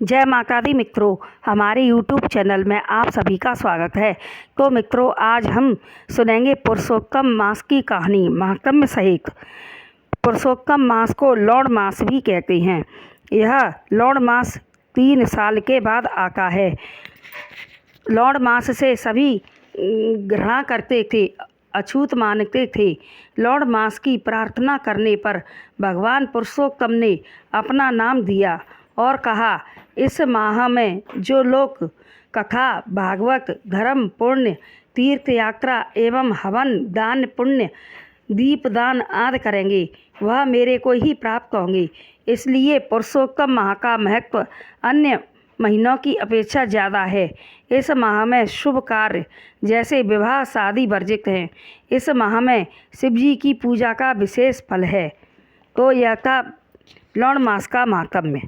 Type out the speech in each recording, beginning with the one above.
जय माता दी मित्रों, हमारे YouTube चैनल में आप सभी का स्वागत है। तो मित्रों, आज हम सुनेंगे पुरुषोत्तम मास की कहानी महात्म्य सहित। पुरुषोत्तम मास को लौड़ मास भी कहते हैं। यह लौड़ मास 3 साल के बाद आता है। लौड़ मास से सभी घृणा करते थे, अछूत मानते थे। लौड़ मास की प्रार्थना करने पर भगवान पुरुषोत्तम ने अपना नाम दिया और कहा, इस माह में जो लोग कथा, भागवत, धर्म, पुण्य, तीर्थ यात्रा एवं हवन, दान, पुण्य, दीपदान आदि करेंगे, वह मेरे को ही प्राप्त होंगे। इसलिए पुरुषोत्तम माह का महत्व अन्य महीनों की अपेक्षा ज़्यादा है। इस माह में शुभ कार्य जैसे विवाह शादी वर्जित हैं। इस माह में शिव जी की पूजा का विशेष फल है। तो यह था लौड़ मास का महात्म्य।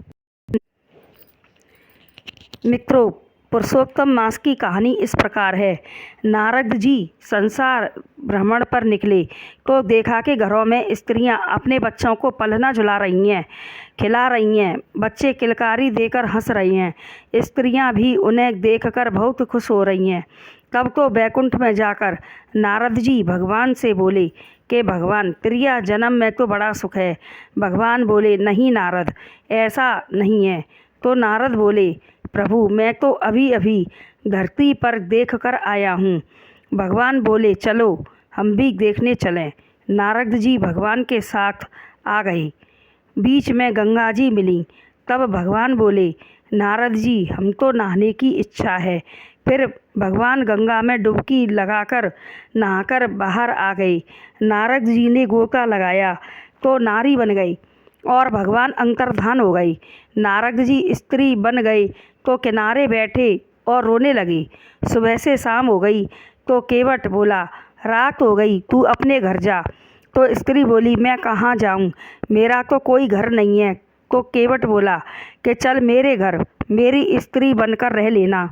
मित्रों, पुरुषोत्तम मास की कहानी इस प्रकार है। नारद जी संसार भ्रमण पर निकले तो देखा कि घरों में स्त्रियां अपने बच्चों को पलना झुला रही हैं, खिला रही हैं। बच्चे किलकारी देकर हंस रही हैं। स्त्रियां भी उन्हें देखकर बहुत खुश हो रही हैं। तब तो बैकुंठ में जाकर नारद जी भगवान से बोले कि भगवान, त्रिया जन्म में तो बड़ा सुख है। भगवान बोले, नहीं नारद, ऐसा नहीं है। तो नारद बोले, प्रभु, मैं तो अभी अभी धरती पर देख कर आया हूँ। भगवान बोले, चलो हम भी देखने चलें। नारद जी भगवान के साथ आ गए। बीच में गंगा जी मिली। तब भगवान बोले, नारद जी, हमको नहाने की इच्छा है। फिर भगवान गंगा में डुबकी लगाकर नहाकर बाहर आ गए। नारद जी ने गोता लगाया तो नारी बन गई और भगवान अंतर्धान हो गई। नारद जी स्त्री बन गए तो किनारे बैठे और रोने लगे। सुबह से शाम हो गई तो केवट बोला, रात हो गई, तू अपने घर जा। तो स्त्री बोली, मैं कहाँ जाऊँ, मेरा तो कोई घर नहीं है। तो केवट बोला कि चल मेरे घर, मेरी स्त्री बनकर रह लेना,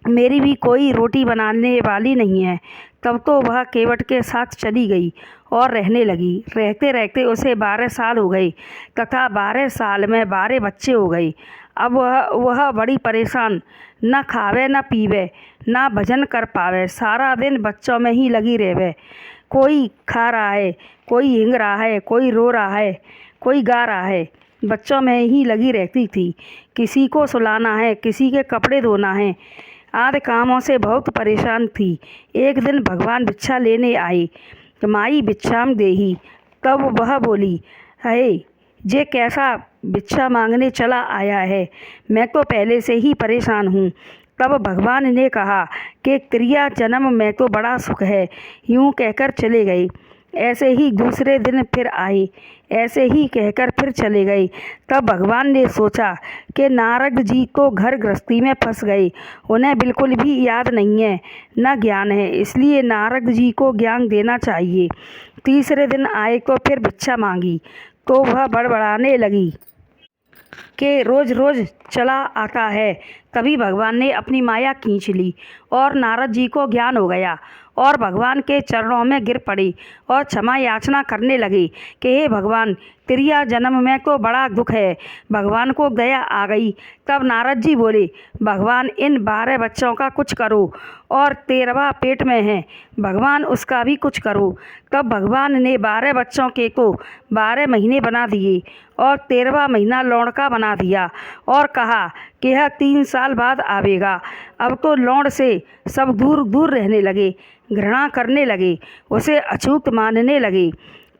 मेरी भी कोई रोटी बनाने वाली नहीं है। तब तो वह केवट के साथ चली गई और रहने लगी। रहते रहते उसे 12 साल हो गए तथा 12 साल में 12 बच्चे हो गए। अब वह बड़ी परेशान, न खावे न पीवे, न भजन कर पावे, सारा दिन बच्चों में ही लगी रहवे। कोई खा रहा है, कोई हिंग रहा है, कोई रो रहा है, कोई गा रहा है। बच्चों में ही लगी रहती थी। किसी को सुलाना है, किसी के कपड़े धोना है, आदि कामों से बहुत परेशान थी। एक दिन भगवान भिक्षा लेने आए। माई भिक्षाम देही। तब वह बोली, है जे कैसा भिक्षा मांगने चला आया है, मैं तो पहले से ही परेशान हूँ। तब भगवान ने कहा कि त्रिया जन्म में तो बड़ा सुख है। यूँ कहकर चले गए। ऐसे ही दूसरे दिन फिर आए, ऐसे ही कहकर फिर चले गए। तब भगवान ने सोचा कि नारद जी तो घर गृहस्थी में फंस गए, उन्हें बिल्कुल भी याद नहीं है, न ज्ञान है, इसलिए नारद जी को ज्ञान देना चाहिए। तीसरे दिन आए तो फिर भिक्षा मांगी तो वह बड़बड़ाने लगी कि रोज़ रोज़ चला आता है। तभी भगवान ने अपनी माया खींच ली और नारद जी को ज्ञान हो गया और भगवान के चरणों में गिर पड़ी और क्षमा याचना करने लगे कि हे भगवान, त्रिया जन्म में तो बड़ा दुख है। भगवान को दया आ गई। तब नारद जी बोले, भगवान, इन 12 बच्चों का कुछ करो और 13वां पेट में है, भगवान उसका भी कुछ करो। तब भगवान ने 12 बच्चों के को 12 महीने बना दिए और 13वां महीना लौड़ का बना दिया और कहा कि यह 3 साल बाद आवेगा। अब तो लौड़ से सब दूर दूर रहने लगे, घृणा करने लगे, उसे अछूत मानने लगे।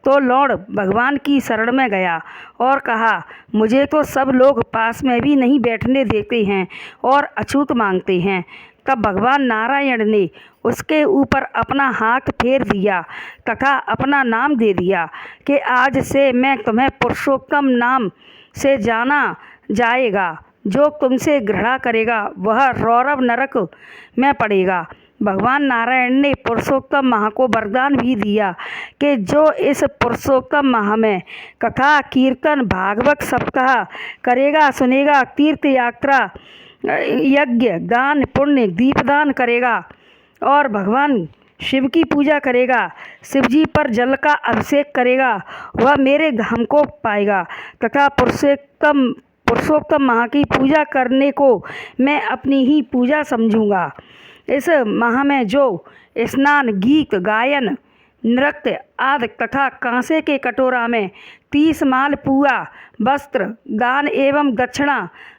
तो लौड़ भगवान की शरण में गया और कहा, मुझे तो सब लोग पास में भी नहीं बैठने देते हैं और अछूत मांगते हैं। तब भगवान नारायण ने उसके ऊपर अपना हाथ फेर दिया तथा अपना नाम दे दिया कि आज से मैं तुम्हें पुरुषोत्तम नाम से जाना जाएगा। जो तुमसे घृणा करेगा वह रौरव नरक में पड़ेगा। भगवान नारायण ने पुरुषोत्तम माह को वरदान भी दिया कि जो इस पुरुषोत्तम माह में कथा, कीर्तन, भागवत सप्ताह करेगा, सुनेगा, तीर्थ यात्रा, यज्ञ, दान, पुण्य, दीपदान करेगा और भगवान शिव की पूजा करेगा, शिव जी पर जल का अभिषेक करेगा, वह मेरे धाम को पाएगा तथा पुरुषोत्तम माह की पूजा करने को मैं अपनी ही पूजा समझूंगा। इस माह में जो स्नान, गीत, गायन, नृत्य आदि तथा कांसे के कटोरा में 30 माल पुआ, वस्त्र, दान एवं दक्षिणा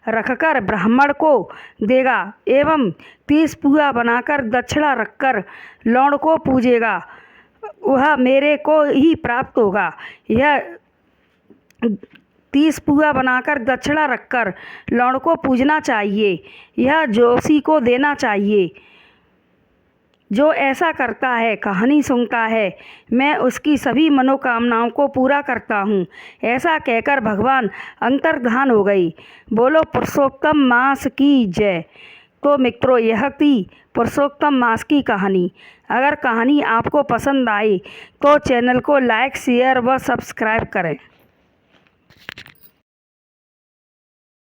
रखकर ब्राह्मण को देगा एवं 30 पुआ बनाकर दक्षिणा रखकर लौंड को पूजेगा, वह मेरे को ही प्राप्त होगा। यह 30 पुआ बनाकर दक्षिणा रखकर लौंड को पूजना चाहिए। यह जोशी को देना चाहिए। जो ऐसा करता है, कहानी सुनता है, मैं उसकी सभी मनोकामनाओं को पूरा करता हूँ। ऐसा कहकर भगवान अंतर्धान हो गई। बोलो पुरुषोत्तम मास की जय। तो मित्रों, यह थी पुरुषोत्तम मास की कहानी। अगर कहानी आपको पसंद आई तो चैनल को लाइक, शेयर व सब्सक्राइब करें।